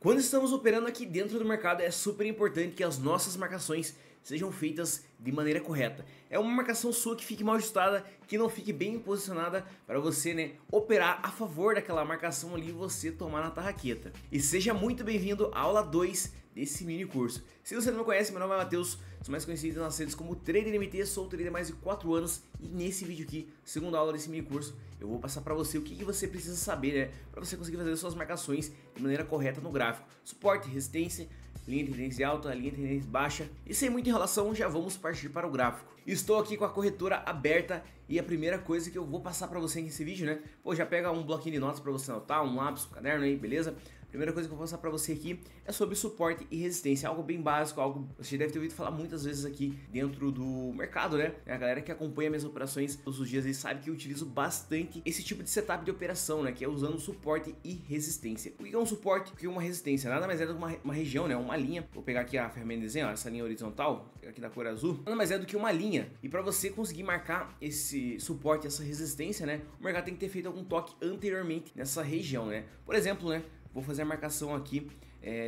Quando estamos operando aqui dentro do mercado, é super importante que as nossas marcações sejam feitas de maneira correta. É uma marcação sua que fique mal ajustada, que não fique bem posicionada para você, né, operar a favor daquela marcação ali e você tomar na tarraqueta. E seja muito bem-vindo à aula 2 desse mini curso. Se você não me conhece, meu nome é Matheus, sou mais conhecido nas redes como Trader MT, sou trader há mais de 4 anos e nesse vídeo aqui, segunda aula desse mini curso, eu vou passar para você o que você precisa saber, né, para você conseguir fazer suas marcações de maneira correta no gráfico. Suporte, resistência, linha de tendência alta, linha de tendência baixa. E sem muita enrolação, já vamos partir para o gráfico. Estou aqui com a corretora aberta e a primeira coisa que eu vou passar para você nesse vídeo, né? Pô, já pega um bloquinho de notas para você anotar, um lápis, um caderno aí, beleza? Primeira coisa que eu vou passar para você aqui é sobre suporte e resistência, algo bem básico, algo que você deve ter ouvido falar muitas vezes aqui dentro do mercado, né? A galera que acompanha minhas operações todos os dias aí sabe que eu utilizo bastante esse tipo de setup de operação, né? Que é usando suporte e resistência. O que é um suporte? O que é uma resistência? Nada mais é do que uma região, né? Uma linha. Vou pegar aqui a ferramenta de desenho, ó, essa linha horizontal, aqui da cor azul. Nada mais é do que uma linha. E para você conseguir marcar esse suporte, essa resistência, né? O mercado tem que ter feito algum toque anteriormente nessa região, né? Por exemplo, né? Vou fazer a marcação aqui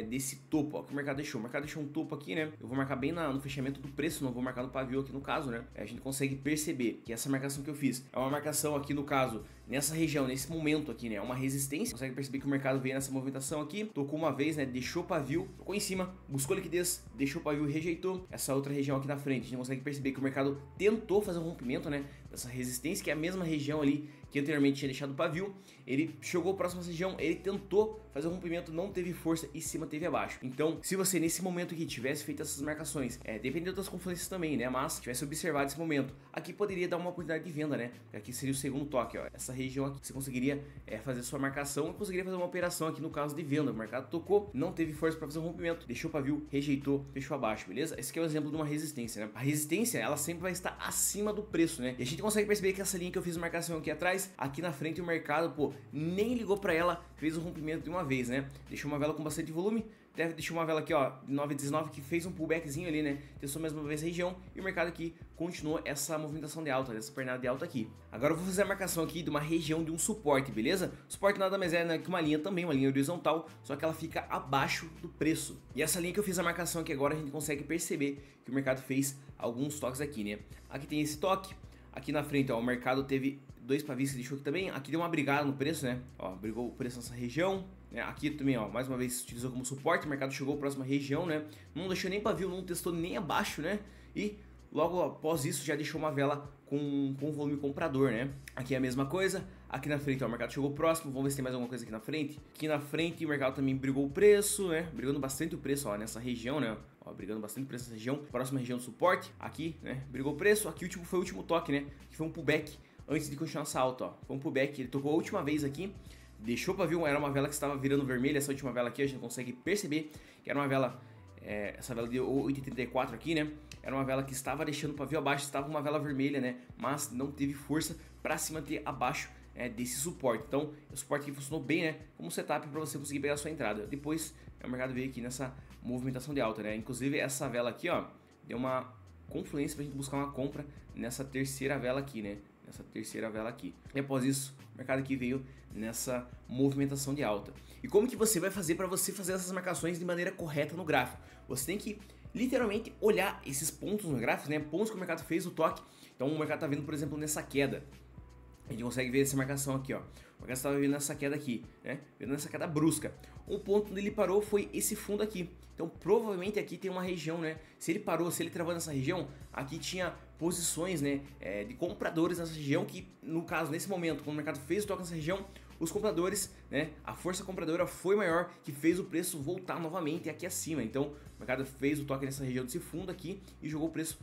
desse topo, ó, que o mercado deixou. O mercado deixou um topo aqui, né? Eu vou marcar bem no fechamento do preço, não vou marcar no pavio aqui no caso, né? A gente consegue perceber que essa marcação que eu fiz é uma marcação aqui no caso, nessa região, nesse momento aqui, né? É uma resistência. Consegue perceber que o mercado veio nessa movimentação aqui, tocou uma vez, né? Deixou o pavio, tocou em cima, buscou liquidez, deixou o pavio e rejeitou. Essa outra região aqui na frente, a gente consegue perceber que o mercado tentou fazer um rompimento, né? Dessa resistência, que é a mesma região ali que anteriormente tinha deixado o pavio. Ele chegou próximo a essa região, ele tentou fazer um rompimento, não teve força e se manteve abaixo. Então, se você nesse momento aqui tivesse feito essas marcações, dependendo das confluências também, né? Mas tivesse observado esse momento, aqui poderia dar uma oportunidade de venda, né? Aqui seria o segundo toque, ó. Essa região aqui, você conseguiria fazer sua marcação e conseguiria fazer uma operação aqui no caso de venda. O mercado tocou, não teve força para fazer um rompimento, deixou o pavio, rejeitou, fechou abaixo, beleza? Esse aqui é o exemplo de uma resistência, né? A resistência, ela sempre vai estar acima do preço, né? E a gente consegue perceber que essa linha que eu fiz marcação aqui atrás, aqui na frente o mercado, pô, nem ligou para ela, fez o rompimento de uma vez, né? Deixou uma vela com bastante volume, deixou uma vela aqui, ó, de 9,19 que fez um pullbackzinho ali, né? Testou mais uma vez a região e o mercado aqui continuou essa movimentação de alta, essa pernada de alta aqui. Agora eu vou fazer a marcação aqui de uma região de um suporte, beleza? Suporte nada mais é, né, que uma linha também, uma linha horizontal, só que ela fica abaixo do preço. E essa linha que eu fiz a marcação aqui agora, a gente consegue perceber que o mercado fez alguns toques aqui, né? Aqui tem esse toque. Aqui na frente, ó, o mercado teve dois pavis que deixou aqui também. Aqui deu uma brigada no preço, né? Ó, brigou o preço nessa região, né? Aqui também, ó, mais uma vez utilizou como suporte. O mercado chegou à próxima região, né? Não deixou nem pavio, não testou nem abaixo, né? E logo após isso já deixou uma vela com volume comprador, né? Aqui é a mesma coisa. Aqui na frente, ó, o mercado chegou próximo. Vamos ver se tem mais alguma coisa aqui na frente. Aqui na frente o mercado também brigou o preço, né? Brigando bastante o preço, ó, nessa região, né? Ó, brigando bastante o preço nessa região. Próxima região do suporte. Aqui, né? Brigou o preço. Aqui foi o último toque, né? Que foi um pullback antes de continuar essa alta, ó. Foi um pullback. Ele tocou a última vez aqui. Deixou para ver, era uma vela que estava virando vermelha. Essa última vela aqui a gente consegue perceber que era uma vela, essa vela de 8,34 aqui, né? Era uma vela que estava deixando o pavio abaixo, estava uma vela vermelha, né? Mas não teve força para se manter abaixo desse suporte. Então, o suporte aqui funcionou bem, né? Como setup para você conseguir pegar a sua entrada. Depois, o mercado veio aqui nessa movimentação de alta, né? Inclusive, essa vela aqui, ó, deu uma confluência para a gente buscar uma compra nessa terceira vela aqui, né? Nessa terceira vela aqui. E após isso, o mercado aqui veio nessa movimentação de alta. E como que você vai fazer para você fazer essas marcações de maneira correta no gráfico? Você tem que literalmente olhar esses pontos no gráfico, né? Pontos que o mercado fez o toque. Então o mercado tá vindo, por exemplo, nessa queda. A gente consegue ver essa marcação aqui, ó. O mercado estava vindo nessa queda aqui, né? Vindo nessa queda brusca. Um ponto onde ele parou foi esse fundo aqui. Então provavelmente aqui tem uma região, né? Se ele parou, se ele travou nessa região, aqui tinha posições, né? De compradores nessa região que, no caso, nesse momento, quando o mercado fez o toque nessa região, os compradores, né? A força compradora foi maior, que fez o preço voltar novamente aqui acima. Então o mercado fez o toque nessa região desse fundo aqui e jogou o preço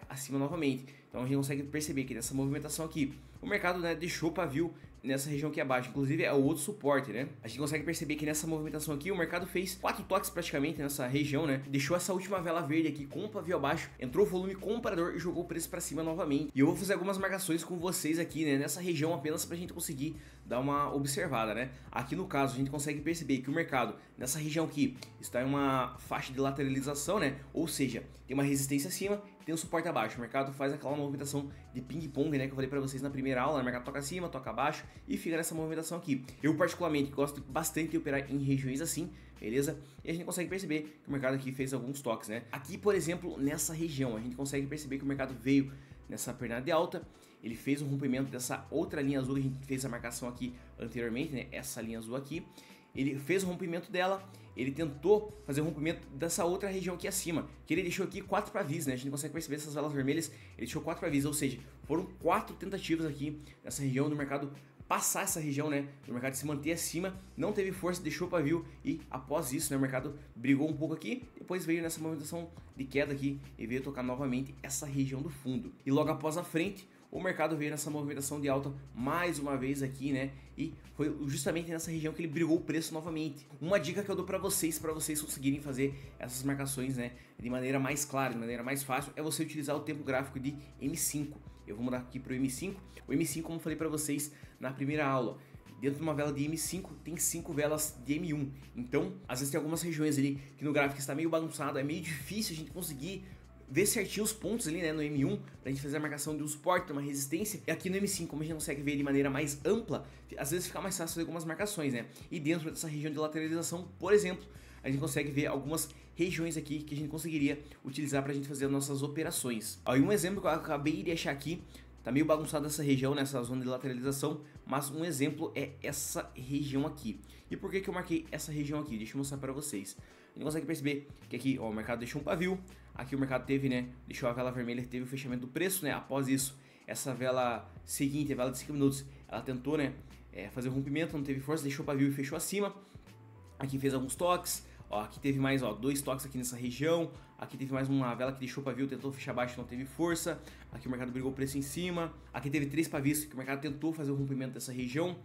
acima novamente. Então a gente consegue perceber que nessa movimentação aqui o mercado, né, deixou o pavio nessa região aqui abaixo, inclusive é o outro suporte, né? A gente consegue perceber que nessa movimentação aqui o mercado fez 4 toques praticamente nessa região, né? Deixou essa última vela verde aqui com o pavio abaixo, entrou o volume comprador e jogou o preço para cima novamente. E eu vou fazer algumas marcações com vocês aqui, né, nessa região apenas pra gente conseguir dar uma observada, né? Aqui no caso a gente consegue perceber que o mercado nessa região aqui está em uma faixa de lateralização, né? Ou seja, tem uma resistência acima, tem um suporte abaixo. O mercado faz aquela movimentação de ping-pong, né, que eu falei pra vocês na primeira aula, né? O mercado toca acima, toca abaixo e fica nessa movimentação aqui. Eu particularmente gosto bastante de operar em regiões assim, beleza? E a gente consegue perceber que o mercado aqui fez alguns toques, né? Aqui, por exemplo, nessa região, a gente consegue perceber que o mercado veio nessa pernada de alta, ele fez um rompimento dessa outra linha azul que a gente fez a marcação aqui anteriormente, né? Essa linha azul aqui. Ele fez o rompimento dela, ele tentou fazer o rompimento dessa outra região aqui acima, que ele deixou aqui 4 pavis, né? A gente consegue perceber essas velas vermelhas, ele deixou 4 pavis, ou seja, foram 4 tentativas aqui nessa região do mercado passar essa região, né, do mercado se manter acima, não teve força, deixou o pavio e após isso, né, o mercado brigou um pouco aqui, depois veio nessa movimentação de queda aqui e veio tocar novamente essa região do fundo. E logo após a frente, o mercado veio nessa movimentação de alta mais uma vez aqui, né, e foi justamente nessa região que ele brigou o preço novamente. Uma dica que eu dou para vocês conseguirem fazer essas marcações, né, de maneira mais clara, de maneira mais fácil, é você utilizar o tempo gráfico de M5. Eu vou mudar aqui para o M5. O M5, como eu falei para vocês na primeira aula, dentro de uma vela de M5 tem 5 velas de M1. Então, às vezes tem algumas regiões ali que no gráfico está meio bagunçado, é meio difícil a gente conseguir ver certinho os pontos ali, né, no M1, pra gente fazer a marcação de um suporte, uma resistência. E aqui no M5, como a gente consegue ver de maneira mais ampla, às vezes fica mais fácil fazer algumas marcações, né? E dentro dessa região de lateralização, por exemplo, a gente consegue ver algumas regiões aqui que a gente conseguiria utilizar pra gente fazer as nossas operações. Ó, e um exemplo que eu acabei de achar aqui, tá meio bagunçado essa região, nessa zona de lateralização, mas um exemplo é essa região aqui. E por que que eu marquei essa região aqui? Deixa eu mostrar pra vocês. A gente consegue perceber que aqui, ó, o mercado deixou um pavio, aqui o mercado teve, né, deixou a vela vermelha, teve o fechamento do preço, né, após isso, essa vela seguinte, a vela de 5 minutos, ela tentou, né, fazer o rompimento, não teve força, deixou o pavio e fechou acima, aqui fez alguns toques, ó, aqui teve mais, ó, 2 toques aqui nessa região, aqui teve mais uma vela que deixou o pavio, tentou fechar abaixo, não teve força, aqui o mercado brigou o preço em cima, aqui teve 3 pavios que o mercado tentou fazer o rompimento dessa região.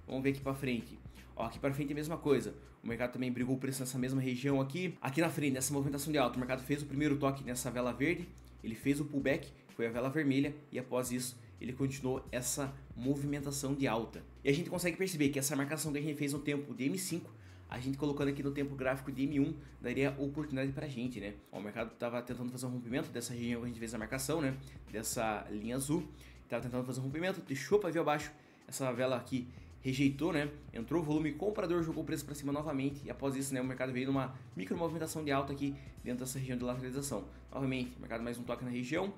Vamos ver aqui pra frente. Ó, aqui pra frente é a mesma coisa. O mercado também brigou o preço nessa mesma região aqui. Aqui na frente, nessa movimentação de alta, o mercado fez o primeiro toque nessa vela verde. Ele fez o pullback, foi a vela vermelha. E após isso, ele continuou essa movimentação de alta. E a gente consegue perceber que essa marcação que a gente fez no tempo de M5, a gente colocando aqui no tempo gráfico de M1, daria oportunidade pra gente, né? Ó, o mercado tava tentando fazer um rompimento dessa região que a gente fez a marcação, né? Dessa linha azul. Tava tentando fazer um rompimento, deixou para vir abaixo. Essa vela aqui rejeitou, né? Entrou o volume, comprador jogou o preço para cima novamente e após isso, né, o mercado veio numa micro movimentação de alta aqui dentro dessa região de lateralização. Novamente, o mercado mais um toque na região,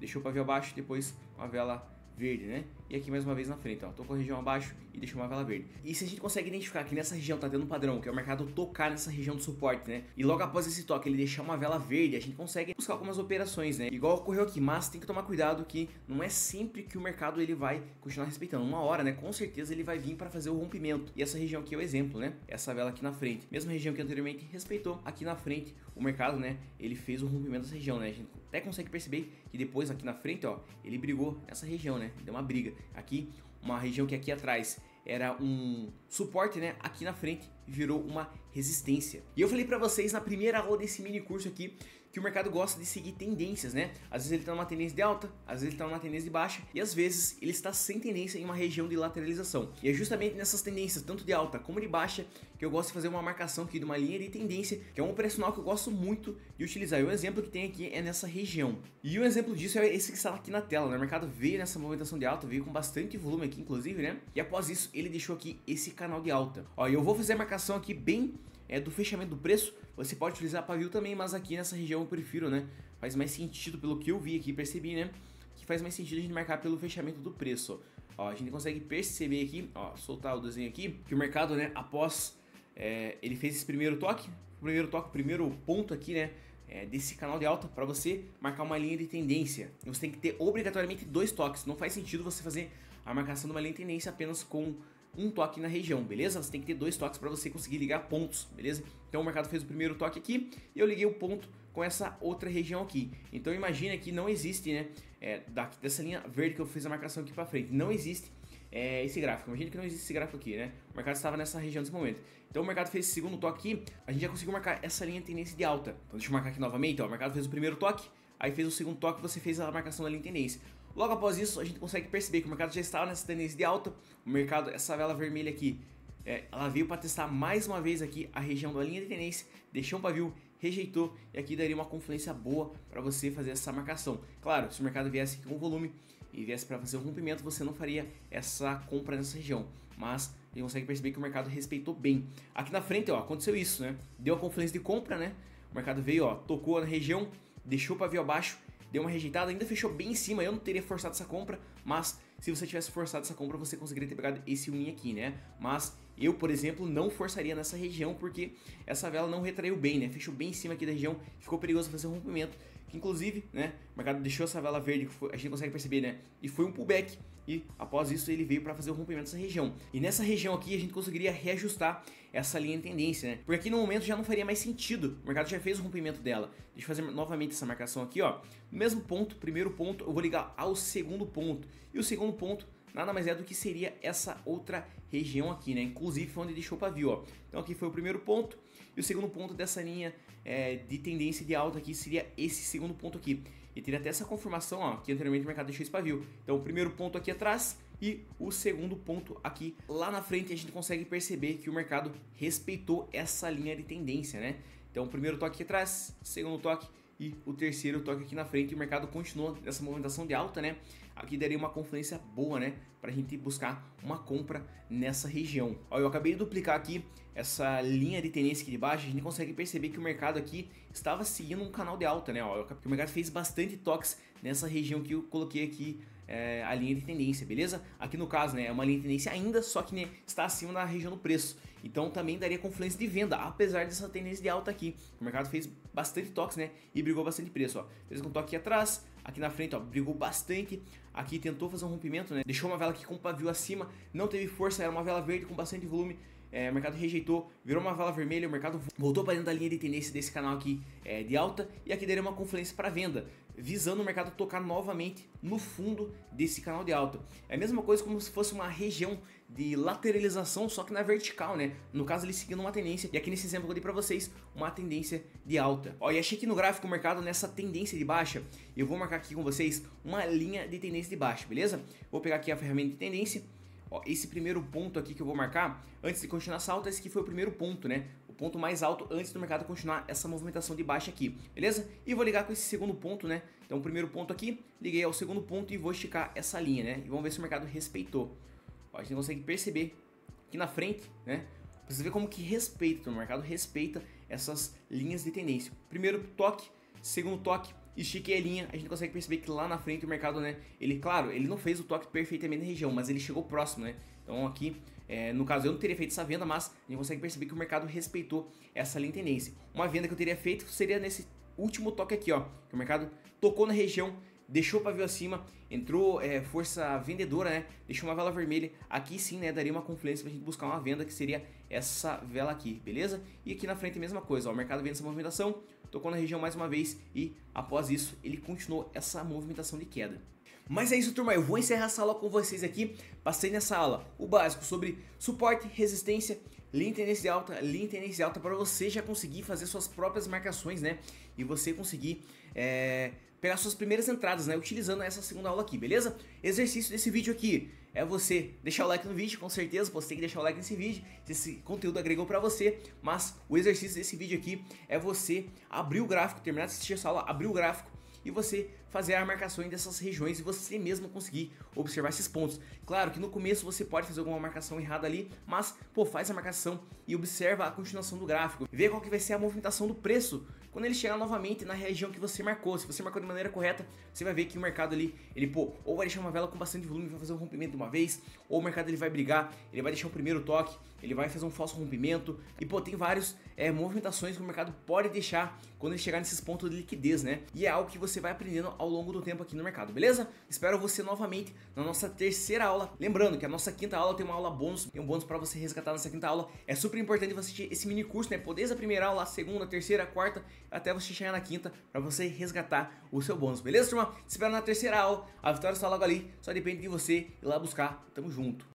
deixou para vir abaixo, depois uma vela verde, né? E aqui mais uma vez na frente, ó, tocou a região abaixo e deixou uma vela verde. E se a gente consegue identificar que nessa região tá tendo um padrão, que é o mercado tocar nessa região do suporte, né? E logo após esse toque ele deixar uma vela verde, a gente consegue buscar algumas operações, né? Igual ocorreu aqui, mas tem que tomar cuidado que não é sempre que o mercado ele vai continuar respeitando. Uma hora, né? Com certeza ele vai vir para fazer o rompimento. E essa região aqui é o exemplo, né? Essa vela aqui na frente. Mesma região que anteriormente respeitou, aqui na frente o mercado, né? Ele fez o rompimento dessa região, né? A gente até consegue perceber que depois aqui na frente, ó, ele brigou nessa região, né? Deu uma briga. Aqui, uma região que aqui atrás era um suporte, né? Aqui na frente virou uma resistência. E eu falei pra vocês na primeira aula desse mini curso aqui que o mercado gosta de seguir tendências, né? Às vezes ele tá numa tendência de alta, às vezes ele tá numa tendência de baixa e às vezes ele está sem tendência em uma região de lateralização. E é justamente nessas tendências, tanto de alta como de baixa, que eu gosto de fazer uma marcação aqui de uma linha de tendência, que é um operacional que eu gosto muito de utilizar. E o exemplo que tem aqui é nessa região. E um exemplo disso é esse que está aqui na tela, né? O mercado veio nessa movimentação de alta, veio com bastante volume aqui, inclusive, né? E após isso, ele deixou aqui esse canal de alta. Ó, e eu vou fazer a marcação aqui bem do fechamento do preço. Você pode utilizar pavio também, mas aqui nessa região eu prefiro, né? Faz mais sentido pelo que eu vi aqui, percebi, né? Que faz mais sentido a gente marcar pelo fechamento do preço, ó. Ó, a gente consegue perceber aqui, ó, soltar o desenho aqui, que o mercado, né, após ele fez esse primeiro toque, primeiro ponto aqui, né, desse canal de alta para você marcar uma linha de tendência. Você tem que ter obrigatoriamente 2 toques. Não faz sentido você fazer a marcação de uma linha de tendência apenas com um toque na região, beleza? Você tem que ter 2 toques para você conseguir ligar pontos, beleza? Então o mercado fez o primeiro toque aqui e eu liguei o ponto com essa outra região aqui. Então imagina que não existe, né, dessa linha verde que eu fiz a marcação aqui para frente, não existe esse gráfico. Imagina que não existe esse gráfico aqui, né? O mercado estava nessa região nesse momento. Então o mercado fez esse segundo toque aqui, a gente já conseguiu marcar essa linha de tendência de alta. Então deixa eu marcar aqui novamente, ó, o mercado fez o primeiro toque, aí fez o segundo toque, você fez a marcação da linha de tendência. Logo após isso, a gente consegue perceber que o mercado já estava nessa tendência de alta. O mercado, essa vela vermelha aqui, ela veio para testar mais uma vez aqui a região da linha de tendência, deixou um pavio, rejeitou, e aqui daria uma confluência boa para você fazer essa marcação. Claro, se o mercado viesse aqui com volume e viesse para fazer o rompimento, você não faria essa compra nessa região, mas a gente consegue perceber que o mercado respeitou bem. Aqui na frente, ó, aconteceu isso, né? Deu a confluência de compra, né? O mercado veio, ó, tocou na região, deixou para vir abaixo, deu uma rejeitada, ainda fechou bem em cima. Eu não teria forçado essa compra, mas se você tivesse forçado essa compra, você conseguiria ter pegado esse win aqui, né? Mas eu, por exemplo, não forçaria nessa região porque essa vela não retraiu bem, né? Fechou bem em cima aqui da região, ficou perigoso fazer um rompimento. Que inclusive, né, o mercado deixou essa vela verde, a gente consegue perceber, né? E foi um pullback. E após isso ele veio para fazer o rompimento dessa região. E nessa região aqui a gente conseguiria reajustar essa linha de tendência, né? Porque aqui no momento já não faria mais sentido. O mercado já fez o rompimento dela. Deixa eu fazer novamente essa marcação aqui, ó. No mesmo ponto, primeiro ponto, eu vou ligar ao segundo ponto. E o segundo ponto nada mais é do que seria essa outra região aqui, né? Inclusive foi onde deixou o pavio, ó. Então aqui foi o primeiro ponto. E o segundo ponto dessa linha de tendência de alta aqui seria esse segundo ponto aqui. E teria até essa confirmação, ó, que anteriormente o mercado deixou esse pavio. Então o primeiro ponto aqui atrás e o segundo ponto aqui lá na frente, a gente consegue perceber que o mercado respeitou essa linha de tendência, né? Então o primeiro toque aqui atrás, segundo toque e o terceiro toque aqui na frente, e o mercado continua nessa movimentação de alta, né? Aqui daria uma confluência boa, né? Pra gente buscar uma compra nessa região. Ó, eu acabei de duplicar aqui essa linha de tendência aqui de baixo, a gente consegue perceber que o mercado aqui estava seguindo um canal de alta, né? Ó, o mercado fez bastante toques nessa região que eu coloquei aqui a linha de tendência, beleza? Aqui no caso, né, é uma linha de tendência ainda, só que, né, está acima da região do preço. Então também daria confluência de venda, apesar dessa tendência de alta aqui. O mercado fez bastante toques, né, e brigou bastante preço, ó. Fez um toque aqui atrás, aqui na frente, ó, brigou bastante. Aqui tentou fazer um rompimento, né, deixou uma vela aqui com o pavio acima, não teve força, era uma vela verde com bastante volume. O mercado rejeitou, virou uma vela vermelha, o mercado voltou para dentro da linha de tendência desse canal aqui de alta, e aqui daria uma confluência para venda, visando o mercado tocar novamente no fundo desse canal de alta. É a mesma coisa como se fosse uma região de lateralização, só que na vertical, né? No caso ele seguindo uma tendência, e aqui nesse exemplo que eu dei para vocês, uma tendência de alta. Ó, e achei aqui no gráfico o mercado nessa tendência de baixa, eu vou marcar aqui com vocês uma linha de tendência de baixa, beleza? Vou pegar aqui a ferramenta de tendência. Ó, esse primeiro ponto aqui que eu vou marcar, antes de continuar essa alta, esse aqui foi o primeiro ponto, né? O ponto mais alto antes do mercado continuar essa movimentação de baixa aqui, beleza? E vou ligar com esse segundo ponto, né? Então o primeiro ponto aqui, liguei ao segundo ponto e vou esticar essa linha, né? E vamos ver se o mercado respeitou. Ó, a gente consegue perceber aqui na frente, né? Você vê como que respeita, então o mercado respeita essas linhas de tendência. Primeiro toque, segundo toque, estiquei a linha, a gente consegue perceber que lá na frente o mercado, né, ele, claro, ele não fez o toque perfeitamente na região, mas ele chegou próximo, né? Então aqui, no caso eu não teria feito essa venda, mas a gente consegue perceber que o mercado respeitou essa linha de tendência. Uma venda que eu teria feito seria nesse último toque aqui, ó, que o mercado tocou na região, deixou o pavio acima, entrou força vendedora, né? Deixou uma vela vermelha. Aqui sim, né, daria uma confluência pra gente buscar uma venda, que seria essa vela aqui, beleza? E aqui na frente a mesma coisa, ó, o mercado vendo essa movimentação, tocou na região mais uma vez e após isso ele continuou essa movimentação de queda. Mas é isso, turma, eu vou encerrar essa aula com vocês aqui. Passei nessa aula o básico sobre suporte, resistência, linha de tendência alta, para você já conseguir fazer suas próprias marcações, né? E você conseguir pegar suas primeiras entradas, né? Utilizando essa segunda aula aqui, beleza? Exercício desse vídeo aqui é você deixar o like no vídeo, com certeza você tem que deixar o like nesse vídeo, se esse conteúdo agregou pra você. Mas o exercício desse vídeo aqui é você abrir o gráfico, terminar de assistir essa aula, abrir o gráfico e você fazer a marcação dessas regiões e você mesmo conseguir observar esses pontos. Claro que no começo você pode fazer alguma marcação errada ali, mas pô, faz a marcação e observa a continuação do gráfico. Vê qual que vai ser a movimentação do preço quando ele chegar novamente na região que você marcou. Se você marcou de maneira correta, você vai ver que o mercado ali, ele pô, ou vai deixar uma vela com bastante volume, vai fazer um rompimento de uma vez, ou o mercado ele vai brigar, ele vai deixar o primeiro toque, ele vai fazer um falso rompimento. E pô, tem várias movimentações que o mercado pode deixar quando ele chegar nesses pontos de liquidez, né? E é algo que você vai aprendendo ao longo do tempo aqui no mercado, beleza? Espero você novamente na nossa terceira aula. Lembrando que a nossa quinta aula tem uma aula bônus, tem um bônus para você resgatar nessa quinta aula. É super importante você assistir esse mini curso, né? Pô, desde a primeira aula, a segunda, a terceira, a quarta, até você chegar na quinta, para você resgatar o seu bônus, beleza, turma? Espero na terceira aula. A vitória está logo ali, só depende de você ir lá buscar. Tamo junto.